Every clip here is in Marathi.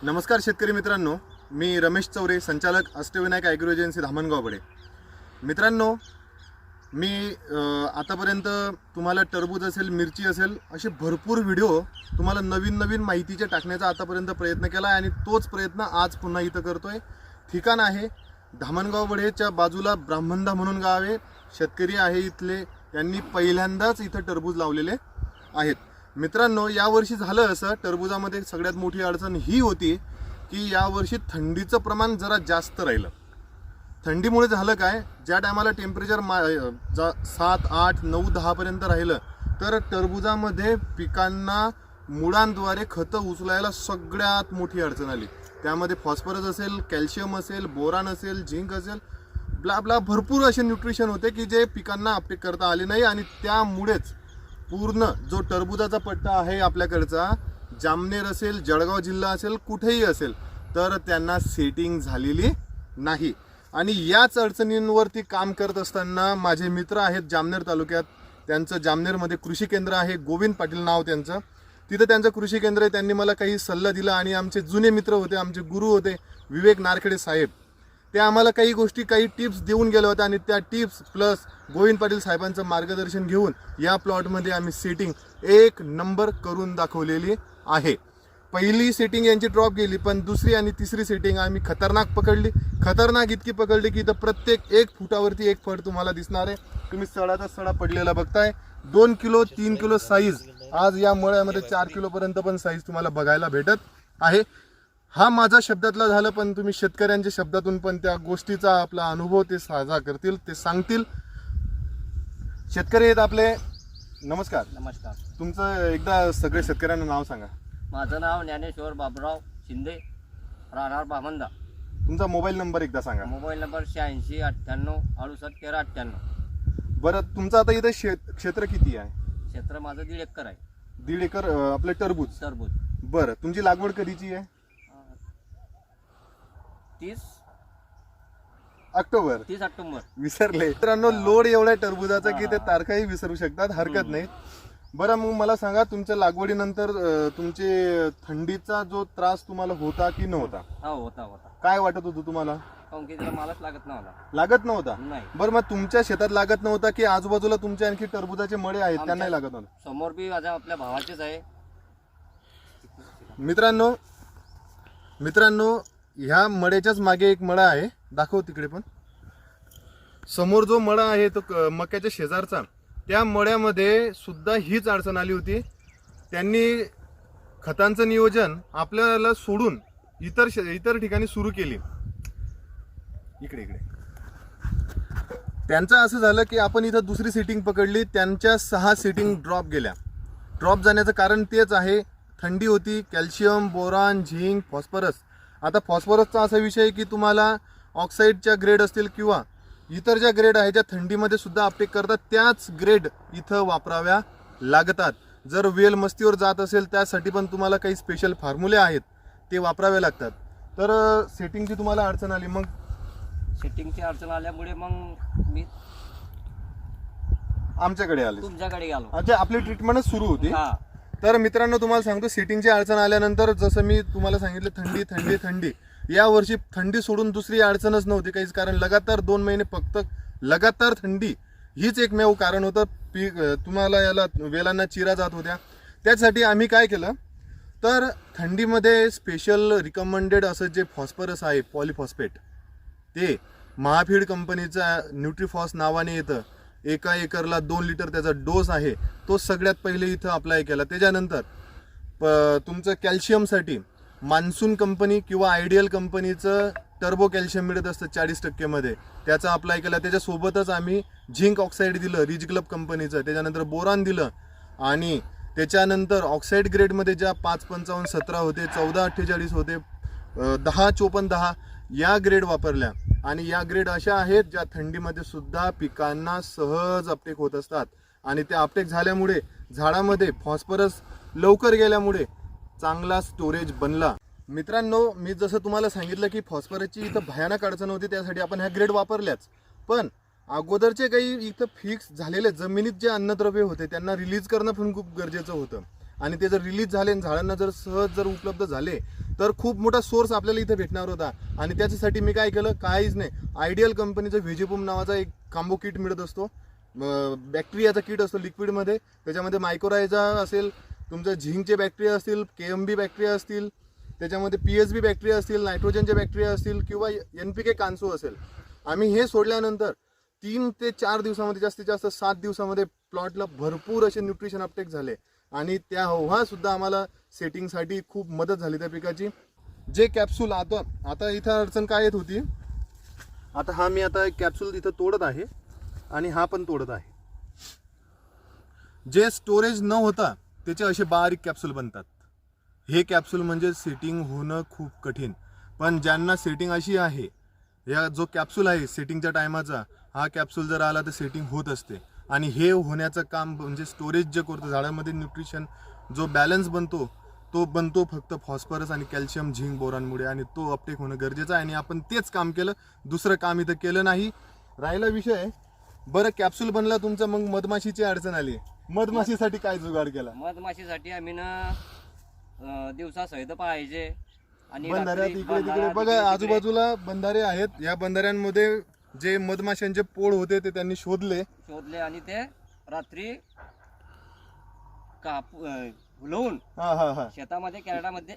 नमस्कार शेतकरी मित्रांनो, मी रमेश चौरे, संचालक अष्टविनायक ॲग्रो एजन्सी धामणगावबडे. मित्रांनो, मी आतापर्यंत तुम्हाला टरबूज असेल, मिरची असेल, असे भरपूर व्हिडिओ तुम्हाला नवीन माहितीचे टाकण्याचा आतापर्यंत प्रयत्न केला आहे आणि तोच प्रयत्न आज पुन्हा इथं करतोय. ठिकाण आहे धामणगावबडेच्या बाजूला ब्राह्मणदा म्हणून गाव आहे. शेतकरी आहे इथले, त्यांनी पहिल्यांदाच इथं टरबूज लावलेले आहेत. मित्रांनो, यावर्षी झालं असं, टरबुजामध्ये सगळ्यात मोठी अडचण ही होती की यावर्षी थंडीचं प्रमाण जरा जास्त राहिलं. थंडीमुळे झालं काय, ज्या टायमाला टेम्परेचर 7, 8, 9, 10 पर्यंत राहिलं तर टरबुजामध्ये पिकांना मुळांद्वारे खतं उचलायला सगळ्यात मोठी अडचण आली. त्यामध्ये फॉस्फरस असेल, कॅल्शियम असेल, बोरान असेल, झिंक असेल, ब्ला भरपूर असे न्यूट्रिशन होते की जे पिकांना अपटेक करता आले नाही. आणि त्यामुळेच पूर्ण जो टरबुजाचा पट्टा आहे आपल्याकडचा, जामनेर असेल, जळगाव जिल्हा असेल, कुठेही असेल, तर त्यांना सेटिंग झालेली नाही. आणि याच अडचणींवरती काम करत असताना माझे मित्र आहेत जामनेर तालुक्यात. त्यांचं जामनेरमध्ये कृषी केंद्र आहे, गोविंद पाटील नाव त्यांचं. तिथं त्यांचं कृषी केंद्र आहे. त्यांनी मला काही सल्ला दिला आणि आमचे जुने मित्र होते, आमचे गुरु होते विवेक नारखेडे साहेब. ते आम्हाला काही गोष्टी, काही टिप्स देऊन गेले होते आणि त्या टिप्स प्लस गोविंद पाटील साहेबांचं मार्गदर्शन घेऊन या प्लॉटमध्ये आम्ही सेटिंग एक नंबर करून दाखवलेली आहे. पहिली सेटिंग यांची ड्रॉप गेली, पण दुसरी आणि तिसरी सेटिंग आम्ही खतरनाक पकडली. खतरनाक इतकी पकडली की इथं प्रत्येक 1 फुटावरती 1 फळ तुम्हाला दिसणार आहे. तुम्ही सडाचा सडा पडलेला बघताय. 2 किलो 3 किलो साईज, आज या मळ्यामध्ये 4 किलोपर्यंत पण साईज तुम्हाला बघायला भेटत आहे. हा माझा शब्दातला झालं, पण तुम्ही शेतकऱ्यांच्या शब्दातून पण त्या गोष्टीचा आपला अनुभव ते साझा करतील, ते सांगतील. शेतकरी आहेत आपले. नमस्कार. नमस्कार. तुमचं एकदा सगळे शेतकऱ्यांना नाव सांगा. माझं नाव ज्ञानेश्वर बाबुराव शिंदे, राहणार ब्राह्मणदा. तुमचा मोबाईल नंबर एकदा सांगा. Mobile number 86 98 68 13 98. बरं, तुमचं आता इथं क्षेत्र किती आहे? क्षेत्र माझं 1.5 एकर आहे. 1.5 एकर आपले टरबूज. टरबूज. बरं, तुमची लागवड कधीची आहे? 30 ऑक्टोबर. विसरले मित्रांनो. लोड एवढा टरबुजाचा की ते तारखाही विसरू शकतात, हरकत नाही. बरं, मग मला सांगा, तुमच्या लागवडीनंतर तुमचे थंडीचा जो त्रास तुम्हाला होता की नव्हता? होता. काय वाटत होतं तुम्हाला? काऊन की त्याला मालच लागत नव्हता. लागत नव्हता? नाही. बरं, मग तुमच्या शेतात लागत नव्हता की आजूबाजूला तुमचे आणखी टरबुजाचे मळे आहेत त्यांनाही लागत नव्हतं? समोर बी माझ्या आपल्या भावाचेच आहे. मित्रांनो, ह्या मळ्याच्याच मागे एक मळा आहे, दाखव तिकडे. पण समोर जो मळा आहे तो मक्याच्या शेजारचा, त्या मळ्यामध्ये सुद्धा हीच अडचण आली होती. त्यांनी खतांचं नियोजन आपल्याला सोडून इतर ठिकाणी सुरू केली. इकडे त्यांचं असं झालं की आपण इथं दुसरी सेटिंग पकडली, त्यांच्या 6 सेटिंग ड्रॉप गेल्या. ड्रॉप जाण्याचं कारण तेच आहे, थंडी होती. Calcium, boron, zinc, phosphorus. आता फॉस्फरसचा असा विषय की तुम्हाला ऑक्साईडच्या ग्रेड असतील किंवा इतर ज्या ग्रेड आहेत ज्या थंडीमध्ये सुद्धा अपटेक करतात, त्याच ग्रेड इथं वापराव्या लागतात. जर वेल मस्तीवर जात असेल त्यासाठी पण तुम्हाला काही स्पेशल फॉर्म्युले आहेत, ते वापरावे लागतात. तर सेटिंगची तुम्हाला अडचण आली, मग सेटिंगची अडचण आल्यामुळे मग मी आमच्याकडे आले, तुमच्याकडे गेलो. अच्छा, आपली ट्रीटमेंटच सुरू होती. तर मित्रांनो, तुम्हाला सांगतो, सेटिंगची अडचण आल्यानंतर जसं मी तुम्हाला सांगितलं, थंडी या वर्षी थंडी सोडून दुसरी अडचणच नव्हती काहीच. कारण लगातार 2 महिने फक्त लगातार थंडी हीच एकमेव कारण होतं. तुम्हाला याला वेलांना चिरा जात होत्या. त्यासाठी आम्ही काय केलं, तर थंडीमध्ये स्पेशल रिकमेंडेड असं जे फॉस्फरस आहे, पॉलिफॉस्फेट, ते महाफीड कंपनीचा न्यूट्रीफॉस नावाने येतं. 1 एकरला 2 लिटर त्याचा डोस आहे, तो सगळ्यात पहिले इथं अप्लाय केला. त्याच्यानंतर तुमचं कॅल्शियमसाठी मान्सून कंपनी किंवा आयडियल कंपनीचं टर्बो कॅल्शियम मिळत असतं 40% मध्ये, त्याचा अप्लाय केला. त्याच्यासोबतच आम्ही झिंक ऑक्साईड दिलं रिज क्लब कंपनीचं. त्याच्यानंतर बोरान दिलं आणि त्याच्यानंतर ऑक्साईड ग्रेडमध्ये ज्या 555 17 होते, 1448 होते, 1054 10 या ग्रेड वापरल्या. आणि या ग्रेड अशा आहेत ज्या थंडीमध्ये सुद्धा पिकांना सहज अपटेक होत असतात. आणि त्या अपटेक झाल्यामुळे झाडामध्ये फॉस्फरस लवकर गेल्यामुळे चांगला स्टोरेज बनला. मित्रांनो, मी जसं तुम्हाला सांगितलं की फॉस्फरसची इथं भयानक अडचण होती, त्यासाठी आपण ह्या ग्रेड वापरल्याच. पण अगोदरचे काही इथं फिक्स झालेले जमिनीत जे अन्नद्रव्य होते त्यांना रिलीज करणं पण खूप गरजेचं होतं. आणि ते जर रिलीज झाले आणि झाडांना जर सहज जर उपलब्ध झाले तर खूप मोठा सोर्स आपल्याला इथे भेटणार होता. आणि त्याच्यासाठी मी काय केलं, काहीच नाही, आयडियल कंपनीचं व्हेजिबूम नावाचा एक कांबो किट मिळत असतो, बॅक्टेरियाचा किट असतो लिक्विडमध्ये. त्याच्यामध्ये मायक्रोरायझा असेल, तुमचं झिंकचे बॅक्टेरिया असतील, KMB बॅक्टेरिया असतील, त्याच्यामध्ये PSB बॅक्टेरिया असतील, नायट्रोजनचे बॅक्टेरिया असतील किंवा NPK कांसो असेल. आम्ही हे सोडल्यानंतर 3 ते 4 दिवसामध्ये, जास्तीत जास्त 7 दिवसामध्ये प्लॉटला भरपूर असे न्यूट्रिशन अपटेक झाले. आणि तेव्हा सुद्धा आम्हाला सेटिंगसाठी खूप मदत झाली त्या पिकाची. जे कॅप्सूल आता इथं अडचण काय येत होती, आता हा मी आता कॅप्सूल इथं तोडत आहे आणि हा पण तोडत आहे. जे स्टोरेज न होता त्याचे असे बारीक कॅप्सूल बनतात. हे कॅप्सूल म्हणजे सेटिंग होणं खूप कठीण. पण ज्यांना सेटिंग अशी आहे, या जो कॅप्सूल आहे सेटिंगच्या टायमाचा, हा कॅप्सूल जर आला तर सेटिंग होत असते. आणि हे होण्याचं काम म्हणजे स्टोरेज जे करतो झाडामध्ये, न्यूट्रिशन जो बॅलन्स बनतो तो बनतो फक्त फॉस्फरस आणि कॅल्शियम झिंक बोरांमुळे. आणि तो अपटेक होणं गरजेचं आहे. आणि आपण तेच काम केलं, दुसरं काम इथं केलं नाही. राहिला विषय, बरं कॅप्सूल बनला तुमचा, मग मधमाशीची अडचण आली. मधमाशीसाठी काय जुगाड केला? मधमाशीसाठी आम्ही ना दिवसा सहित पाहायचे आणि बंधाऱ्यात रात्री इकडे तिकडे बंधारा बघा, तिकडे- आजूबाजूला बंधारे आहेत. या बंधाऱ्यांमध्ये जे मधमाशांचे पोळ होते ते त्यांनी शोधले. शोधले आणि ते रात्री हुलवून हा हा हा शेतामध्ये कॅरेटामध्ये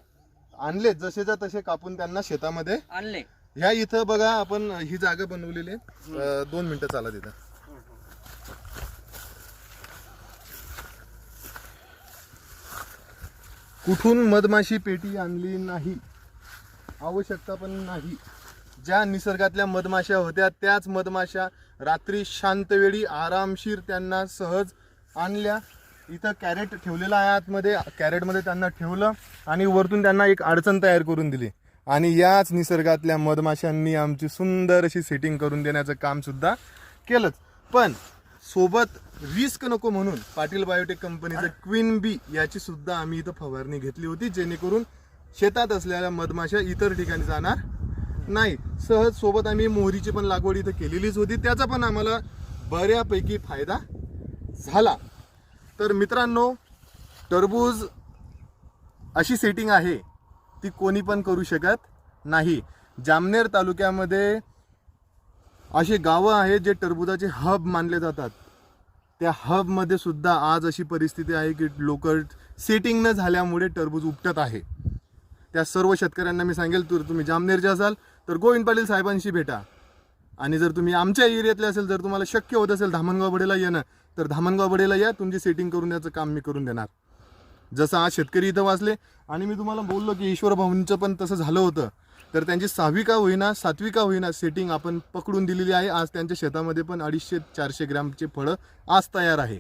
आणले, जसेच्या तसे कापून त्यांना शेतामध्ये. आणले. ह्या इथं बघा, आपण ही जागा बनवलेली आहे. 2 मिनिटं चाला तिथं. कुठून मधमाशी पेटी आणली नाही, आवश्यकता पण नाही. ज्या निसर्गातल्या मधमाशा होत्या त्याच मधमाशा रात्री शांत वेळी आरामशीर त्यांना सहज आणल्या. इथं कॅरेट ठेवलेला आहे आतमध्ये, कॅरेटमध्ये त्यांना ठेवलं आणि वरतून त्यांना एक अडचण तयार करून दिली. आणि याच निसर्गातल्या मधमाशांनी आमची सुंदर अशी सेटिंग करून देण्याचं काम सुद्धा केलंच. पण सोबत रिस्क नको म्हणून पाटील बायोटेक कंपनीचं क्वीन बी याची सुद्धा आम्ही इथं फवारणी घेतली होती, जेणेकरून शेतात असलेल्या मधमाशा इतर ठिकाणी जाणार नाही. सहज सोबत आम्ही मोहरीची पण लागवड इथं केलेलीच होती, त्याचा पण आम्हाला बऱ्यापैकी फायदा झाला. तर मित्रांनो, टरबूज अशी सेटिंग आहे ती कोणी पण करू शकत नाही. जामनेर तालुक्यामध्ये अशी गावं आहेत जे टरबुजाचे हब मानले जातात. त्या हबमध्ये सुद्धा आज अशी परिस्थिती आहे की लोक सेटिंग न झाल्यामुळे टरबूज उपटत आहे. त्या सर्व शेतकऱ्यांना मी सांगेल, तर तुम्ही जामनेरचे असाल तर गोविंद पाटील साहेबांशी भेटा. आणि जर तुम्ही आमच्या एरियातले असेल, जर तुम्हाला शक्य होत असेल धामणगाव बडेला येणं, तर धामणगाव बडेला या, तुमची सेटिंग करून द्यायचं काम मी करून देणार. जसं आज शेतकरी इथं वाचले आणि मी तुम्हाला बोललो की ईश्वर भाऊंचं पण तसं झालं होतं, तर त्यांची 6वी का होईना 7वी का होईना सेटिंग आपण पकडून दिलेली आहे. आज त्यांच्या शेतामध्ये पण 250-400 ग्रॅमचे फळं आज तयार आहे.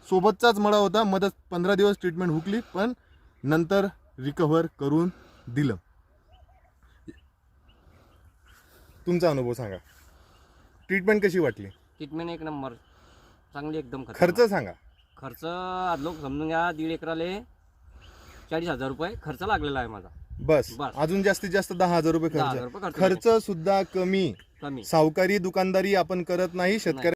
सोबतचाच मळा होता, मदत 15 दिवस ट्रीटमेंट हुकली, पण नंतर रिकव्हर करून दिलं. तुमचा अनुभव सांगा, ट्रीटमेंट कशी वाटली? ट्रीटमेंट एक नंबर, चांगली एकदम. खर्च सांगा. खर्च आज लोक समजून घ्या, 1.5 एकराले 40,000 रुपये खर्च लागलेला आहे माझा. बस बस. अजून जास्तीत जास्त 10,000 रुपये 10,000 रुपये खर्च. खर्च खर्च सुद्धा कमी. कमी. सावकारी दुकानदारी आपण करत नाही. शेतकरी